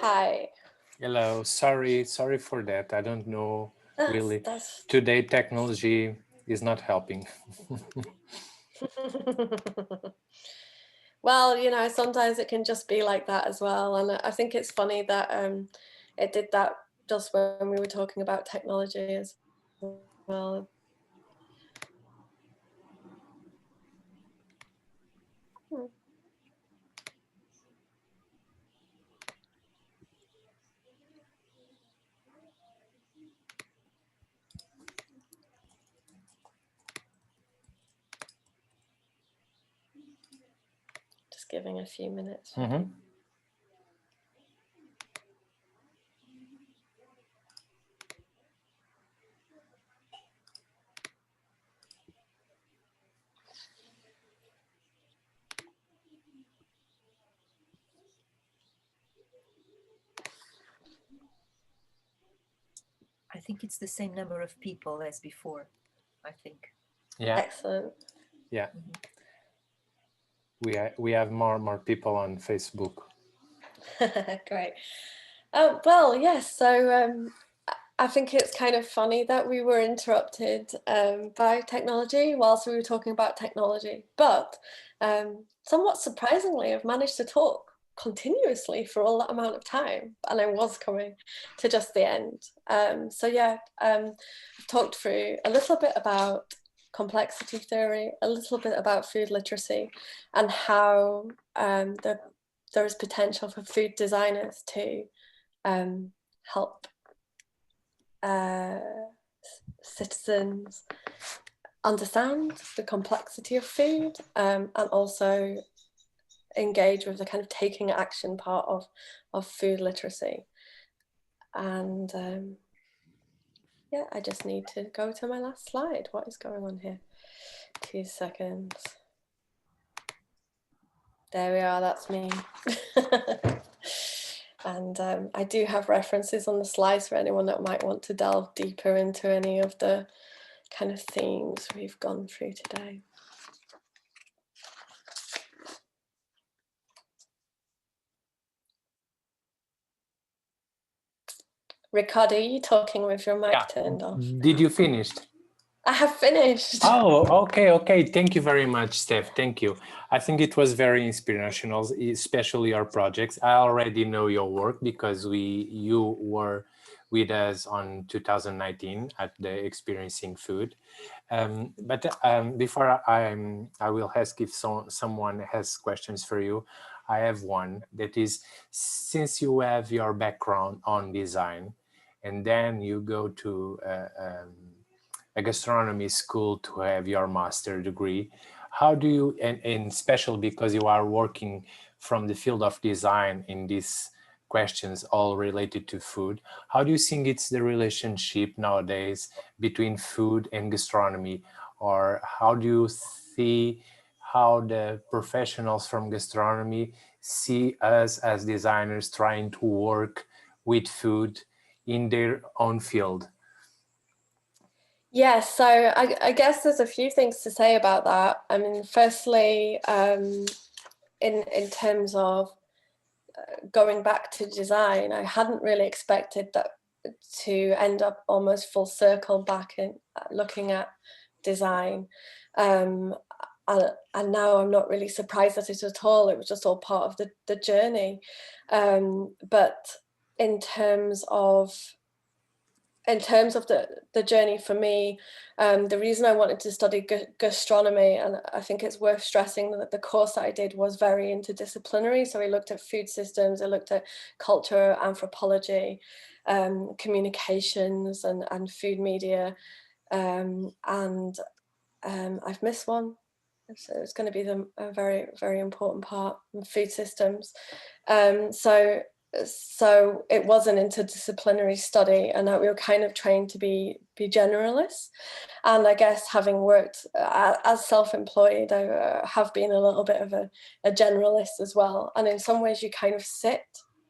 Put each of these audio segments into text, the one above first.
Hi. Hello, sorry for that. I don't know really. That's Today technology is not helping. well, sometimes it can just be like that as well. And I think it's funny that it did that just when we were talking about technology as well. Hmm. Just giving a few minutes. I think it's the same number of people as before, I think. Yeah. Excellent. Yeah. We have more people on Facebook. Great. Well, yes. So I think it's kind of funny that we were interrupted by technology whilst we were talking about technology, but somewhat surprisingly, I've managed to talk continuously for all that amount of time, and I was coming to just the end. So yeah, I've talked through a little bit about complexity theory, a little bit about food literacy, and how there is potential for food designers to help citizens understand the complexity of food and also engage with the kind of taking action part of food literacy. And yeah, I just need to go to my last slide. What is going on here? 2 seconds. There we are, that's me. And I do have references on the slides for anyone that might want to delve deeper into any of the kind of themes we've gone through today. Ricardo, are you talking with your mic turned off? Did you finish? I have finished. Oh, okay. Thank you very much, Steph. Thank you. I think it was very inspirational, especially our projects. I already know your work because you were with us on 2019 at the Experiencing Food. But before I will ask if someone has questions for you, I have one that is, since you have your background on design and then you go to a gastronomy school to have your master degree, how do you, and special because you are working from the field of design in these questions all related to food, how do you think it's the relationship nowadays between food and gastronomy? Or how do you see how the professionals from gastronomy see us as designers trying to work with food in their own field? Yeah, so I guess there's a few things to say about that. I mean, firstly, in terms of going back to design, I hadn't really expected that to end up almost full circle back in looking at design. And now I'm not really surprised at it at all. It was just all part of the journey. But in terms of the journey for me, the reason I wanted to study gastronomy, and I think it's worth stressing that the course that I did was very interdisciplinary. So I looked at food systems, I looked at culture, anthropology, communications, and food media. And I've missed one. So it's going to be a very, very important part of food systems. So it was an interdisciplinary study, and that we were kind of trained to be generalists. And I guess having worked as self-employed, I have been a little bit of a generalist as well. And in some ways you kind of sit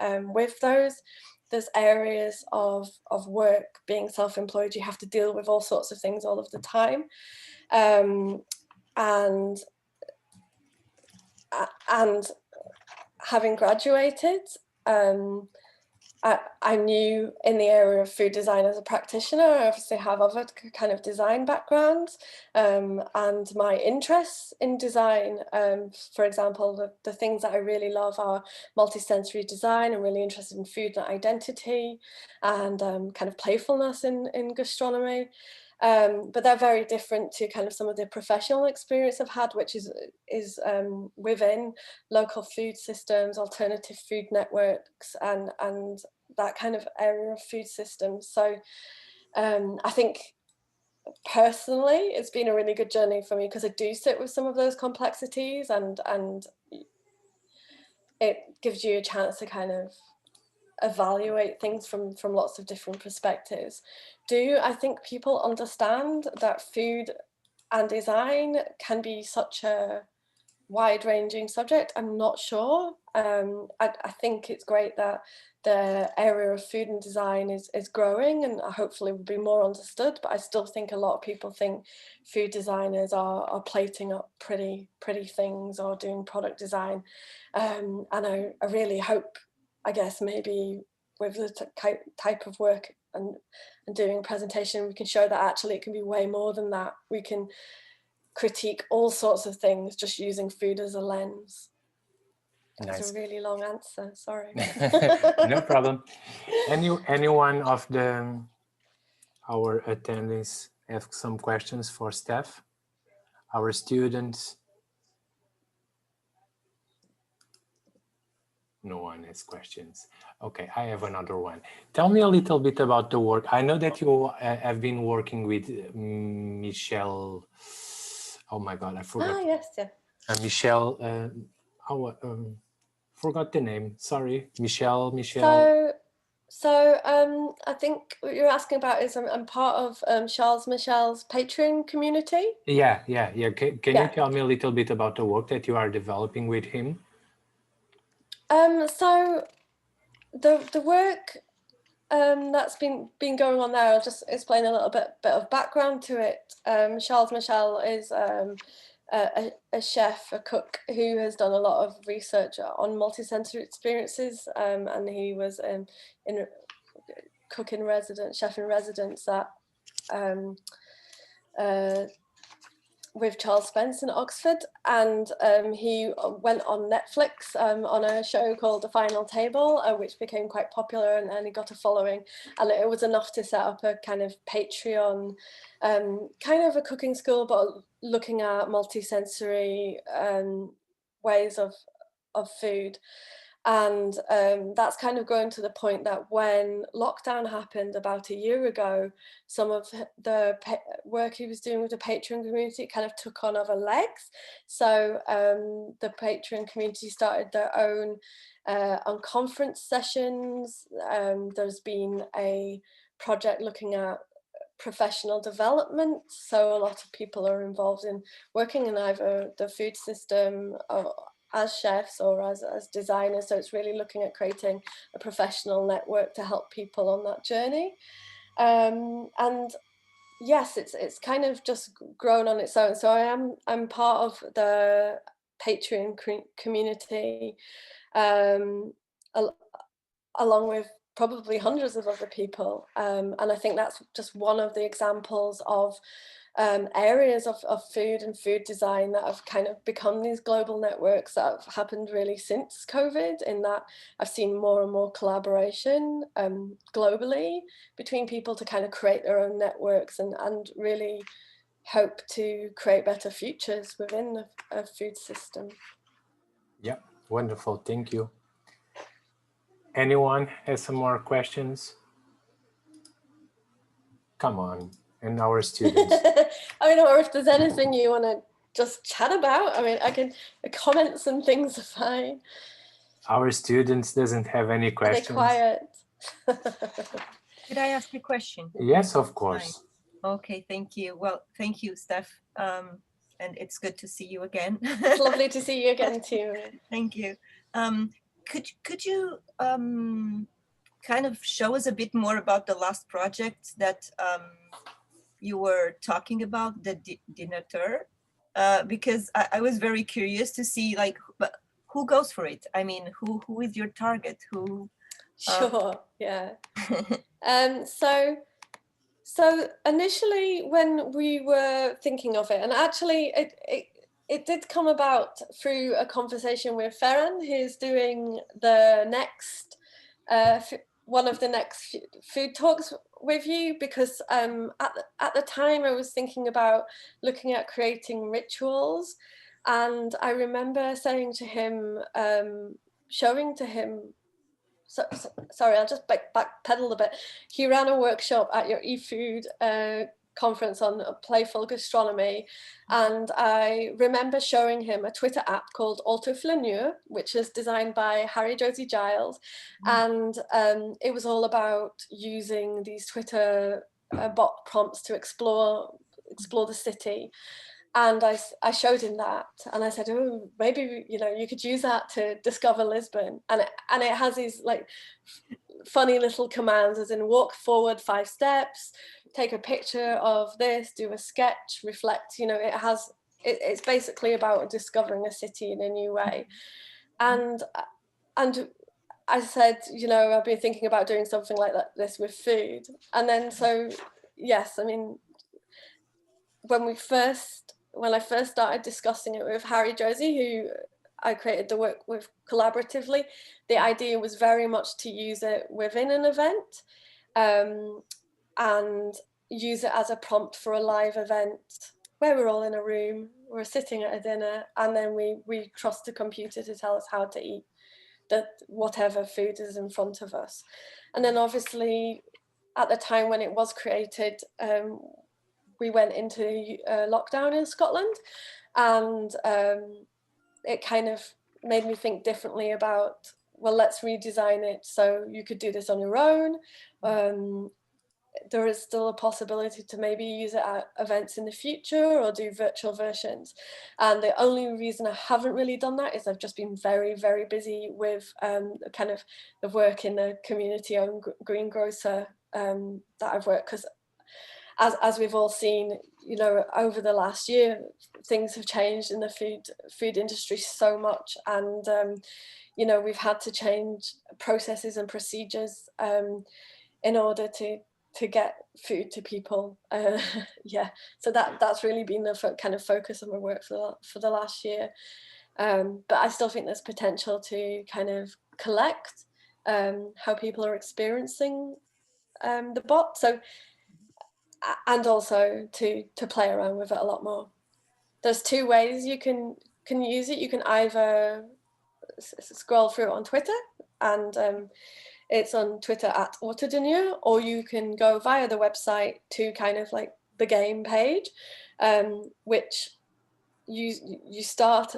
with those. There's areas of work being self-employed, you have to deal with all sorts of things all of the time. And having graduated, I knew in the area of food design as a practitioner. I obviously have other kind of design backgrounds, and my interests in design, for example, the things that I really love are multisensory design. I'm really interested in food and identity and kind of playfulness in gastronomy. But they're very different to kind of some of the professional experience I've had, which is within local food systems, alternative food networks, and that kind of area of food systems. So I think personally, it's been a really good journey for me because I do sit with some of those complexities, and it gives you a chance to kind of evaluate things from lots of different perspectives. Do I think people understand that food and design can be such a wide-ranging subject? I'm not sure. I think it's great that the area of food and design is growing and hopefully will be more understood, but I still think a lot of people think food designers are plating up pretty things or doing product design. And I really hope, I guess, maybe with the type of work and doing a presentation, we can show that actually it can be way more than that. We can critique all sorts of things just using food as a lens. That's Nice. a really long answer, sorry. No problem. Anyone of our attendees have some questions for Steph, our students? No one has questions. Okay, I have another one. Tell me a little bit about the work. I know that you have been working with Michelle. Oh my God, I forgot. Ah, yes, yeah. Michelle. Forgot the name. Sorry, Michelle. So I think what you're asking about is I'm part of Charles Michel's Patreon community. Yeah. Can you tell me a little bit about the work that you are developing with him? So the work that's been going on there, I'll just explain a little bit of background to it. Charles Michel is a chef, a cook who has done a lot of research on multisensory experiences, and he was in chef in residence at with Charles Spence in Oxford, and he went on Netflix on a show called The Final Table, which became quite popular, and he got a following, and it was enough to set up a kind of Patreon, kind of a cooking school, but looking at multisensory ways of food. And that's kind of grown to the point that when lockdown happened about a year ago, some of the work he was doing with the Patreon community kind of took on other legs. So the Patreon community started their own on conference sessions. There's been a project looking at professional development. So a lot of people are involved in working in either the food system or as chefs or as designers. So it's really looking at creating a professional network to help people on that journey. And yes, it's kind of just grown on its own. So I'm part of the Patreon community, along with probably hundreds of other people. And I think that's just one of the examples of areas of food and food design that have kind of become these global networks that have happened really since COVID, in that I've seen more and more collaboration globally between people to kind of create their own networks and really hope to create better futures within a food system. Yeah, wonderful. Thank you. Anyone has some more questions? Come on, and our students. I mean, or if there's anything you want to just chat about, I mean, I can comments and things are fine. Our students doesn't have any questions. Are they quiet? Could I ask a question? Yes, of course. Okay, thank you. Well, thank you, Steph. And it's good to see you again. It's lovely to see you again too. Thank you. Could you kind of show us a bit more about the last project that you were talking about, the dinateur? Because I was very curious to see, like, who goes for it? I mean, who is your target? Who? Sure, yeah. So initially when we were thinking of it, and actually it did come about through a conversation with Ferran, who's doing the next one of the next food talks with you, because at the time I was thinking about looking at creating rituals, and I remember saying to him, showing to him, sorry, I'll just backpedal a bit. He ran a workshop at your eFood conference on playful gastronomy, and I remember showing him a Twitter app called Autoflaneur, which is designed by Harry Josie Giles, and it was all about using these Twitter bot prompts to explore the city. And I showed him that, and I said, oh, maybe, you know, you could use that to discover Lisbon. And it has these like funny little commands, as in walk forward 5 steps, take a picture of this, do a sketch, reflect. You know, it's basically about discovering a city in a new way. And I said, you know, I've been thinking about doing something like this with food. And then so yes, I mean, when I first started discussing it with Harry Josie, who I created the work with collaboratively, the idea was very much to use it within an event, and use it as a prompt for a live event where we're all in a room, we're sitting at a dinner, and then we trust the computer to tell us how to eat whatever food is in front of us. And then obviously at the time when it was created, we went into lockdown in Scotland, and it kind of made me think differently about, well, let's redesign it so you could do this on your own. There is still a possibility to maybe use it at events in the future or do virtual versions. And the only reason I haven't really done that is I've just been very, very busy with kind of the work in the community-owned greengrocer that I've worked, because as we've all seen, you know, over the last year, things have changed in the food industry so much, and you know, we've had to change processes and procedures in order to get food to people. Yeah, so that's really been the kind of focus of my work for the last year. But I still think there's potential to kind of collect how people are experiencing the bot. So, and also to play around with it a lot more. There's 2 ways you can use it. You can either scroll through it on Twitter, and it's on Twitter at Autodenier, or you can go via the website to kind of like the game page, which you start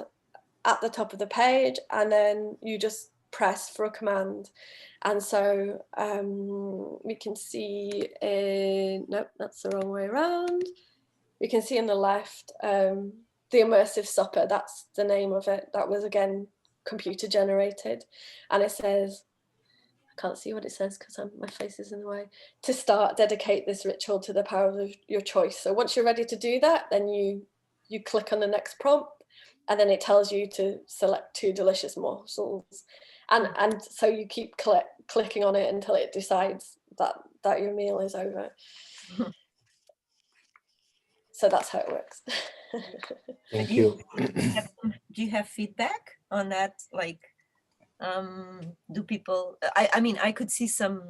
at the top of the page, and then you just press for a command. And so we can see nope, that's the wrong way around. We can see on the left the immersive supper. That's the name of it. That was, again, computer generated, and it says, I can't see what it says because my face is in the way. To start, dedicate this ritual to the power of your choice. So once you're ready to do that, then you click on the next prompt, and then it tells you to select 2 delicious morsels, and so you keep clicking on it until it decides that your meal is over. So that's how it works. Thank you. Do you have feedback on that? Like, do people? I mean, I could see some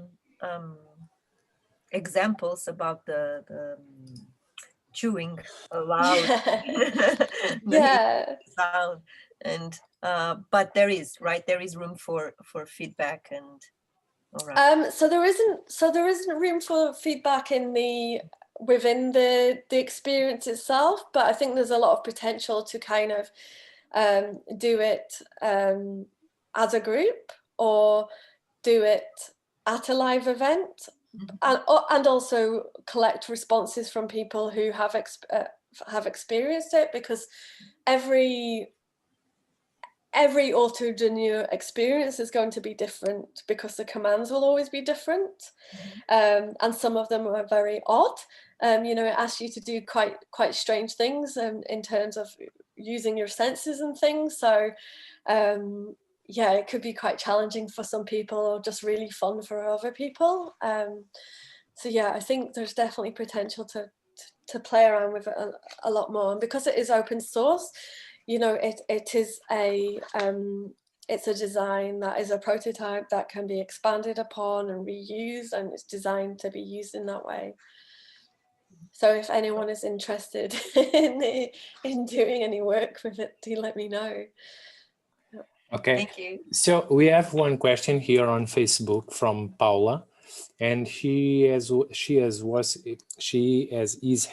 examples about the chewing aloud, Yeah. sound, and but there is room for feedback, and all right. So there isn't room for feedback within the experience itself, but I think there's a lot of potential to kind of do it as a group, or do it at a live event, and also collect responses from people who have experienced it, because every Autodenier experience is going to be different, because the commands will always be different, and some of them are very odd. You know, it asks you to do quite strange things in terms of using your senses and things. So yeah, it could be quite challenging for some people or just really fun for other people. So yeah, I think there's definitely potential to play around with it a lot more. And because it is open source, you know, it is it's a design that is a prototype that can be expanded upon and reused, and it's designed to be used in that way. So if anyone is interested in doing any work with it, do let me know. Okay. Thank you. So we have one question here on Facebook from Paula, and she is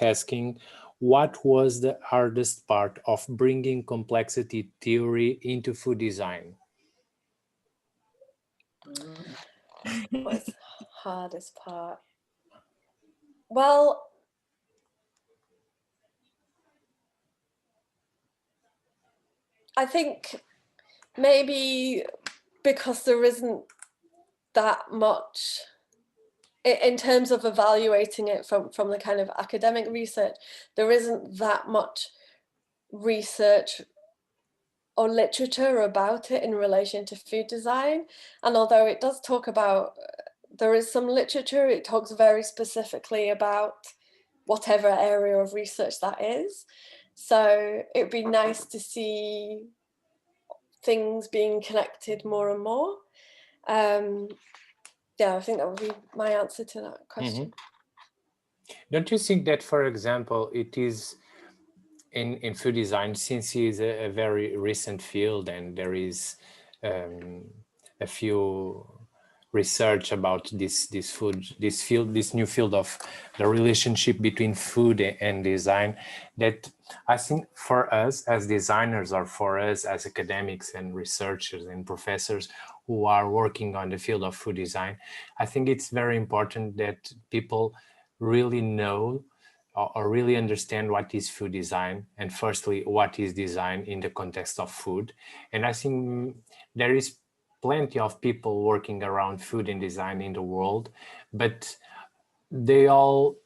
asking, what was the hardest part of bringing complexity theory into food design? What's the hardest part? Well, I think maybe because there isn't that much in terms of evaluating it from the kind of academic research, there isn't that much research or literature about it in relation to food design. And although it does talk about, there is some literature, it talks very specifically about whatever area of research that is. So it'd be nice to see things being connected more and more. Yeah, I think that would be my answer to that question. Mm-hmm. Don't you think that, for example, it is in food design, since it is a very recent field and there is a few research about this new field of the relationship between food and design, that I think for us as designers, or for us as academics and researchers and professors who are working on the field of food design, I think it's very important that people really know or really understand what is food design, and firstly, what is design in the context of food. And I think there is plenty of people working around food and design in the world, but they all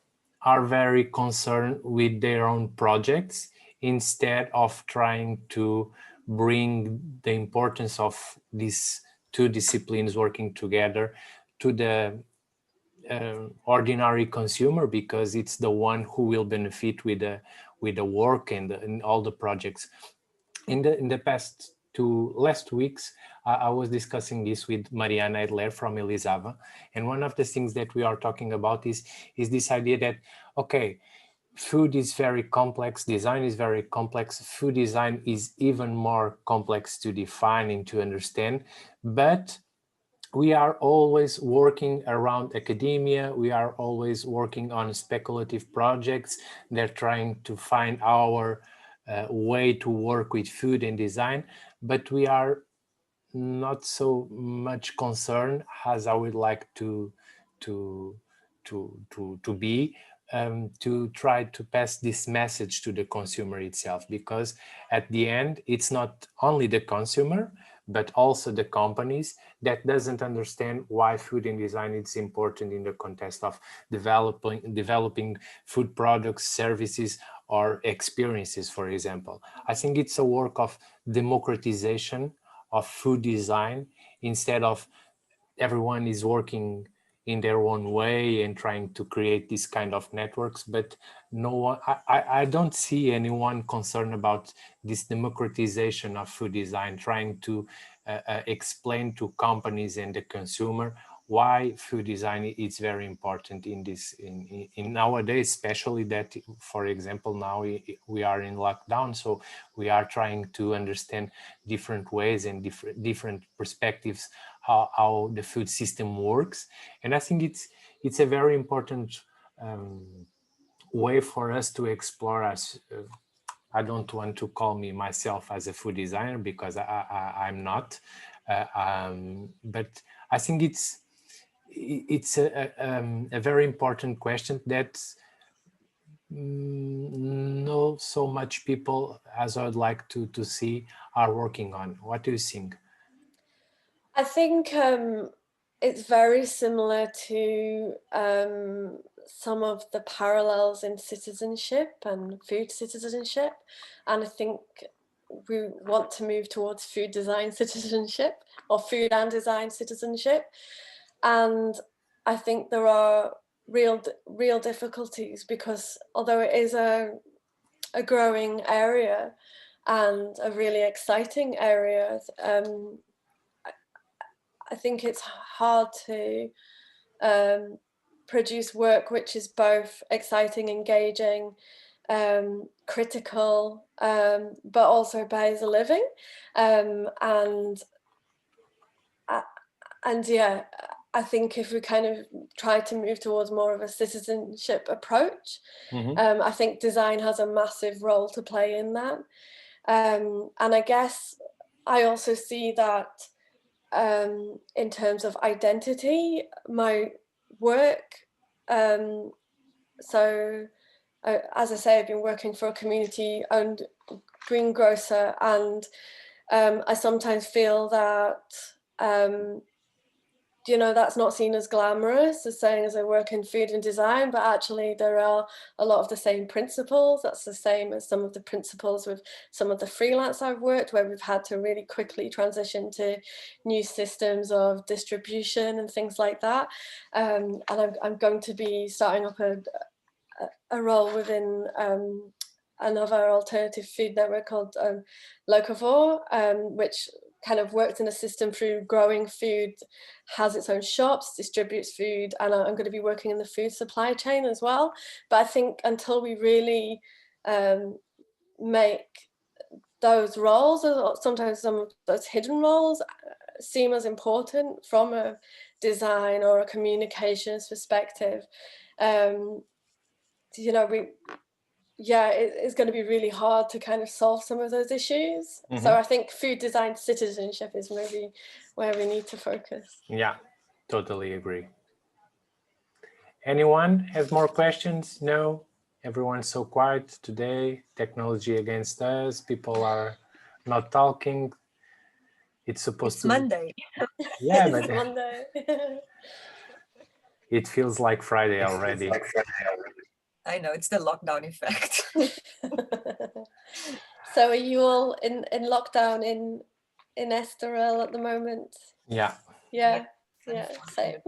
are very concerned with their own projects instead of trying to bring the importance of these two disciplines working together to the ordinary consumer, because it's the one who will benefit with the work and all the projects. In the past last weeks, I was discussing this with Mariana Edler from Elisava, and one of the things that we are talking about is this idea that, okay, food is very complex, design is very complex, food design is even more complex to define and to understand, but we are always working around academia. We are always working on speculative projects. They're trying to find our way to work with food and design, but we are not so much concerned as I would like to be, to try to pass this message to the consumer itself, because at the end it's not only the consumer but also the companies that doesn't understand why food and design is important in the context of developing food products, services, or experiences, for example. I think it's a work of democratization of food design, instead of everyone is working in their own way and trying to create this kind of networks, but no one, I don't see anyone concerned about this democratization of food design, trying to explain to companies and the consumer why food design is very important in this in nowadays, especially that, for example, now we are in lockdown, so we are trying to understand different ways and different perspectives how the food system works. And I think it's a very important way for us to explore us. I don't want to call me myself as a food designer, because I'm not, but I think it's a very important question that not so much people as I'd like to see are working on. What do you think? I think it's very similar to some of the parallels in citizenship and food citizenship. And I think we want to move towards food design citizenship, or food and design citizenship. And I think there are real difficulties, because although it is a growing area and a really exciting area, I think it's hard to produce work which is both exciting, engaging, critical, but also pays a living. And yeah, I think if we kind of try to move towards more of a citizenship approach, I think design has a massive role to play in that. And I guess I also see that in terms of identity, my work. So as I say, I've been working for a community-owned greengrocer, and I sometimes feel that you know, that's not seen as glamorous as saying as I work in food and design, but actually there are a lot of the same principles. That's the same as some of the principles with some of the freelance I've worked, where we've had to really quickly transition to new systems of distribution and things like that. And I'm going to be starting up a role within another alternative food network called Locavore, which kind of works in a system through growing food, has its own shops, distributes food, and I'm going to be working in the food supply chain as well. But I think until we really make those roles, or sometimes some of those hidden roles, seem as important from a design or a communications perspective, you know, it's going to be really hard to kind of solve some of those issues. So I think food design citizenship is maybe where we need to focus. Yeah, totally agree. Anyone has more questions? No? Everyone's so quiet today. Technology against us. People are not talking. It's supposed to be Monday. Yeah, It's but Monday. it feels like Friday already. I know, it's the lockdown effect. So are you all in lockdown in Estoril at the moment? Yeah. Yeah, same.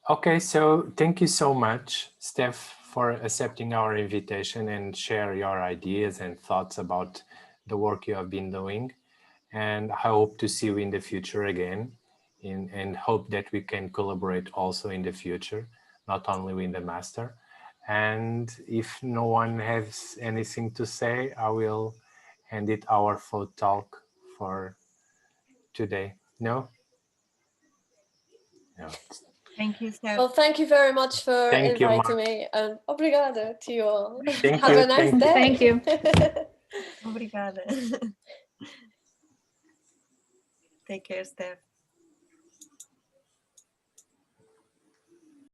Okay, so thank you so much, Steph, for accepting our invitation and share your ideas and thoughts about the work you have been doing. And I hope to see you in the future again, and hope that we can collaborate also in the future, not only with the master. And if no one has anything to say, I will end it our FoodTalk for today. No? No. Thank you, Steph. Well, thank you very much for Thank you, inviting me, and obrigada to you all. Thank Have you, a nice thank you. day. Thank you. Obrigada. Take care, Steph.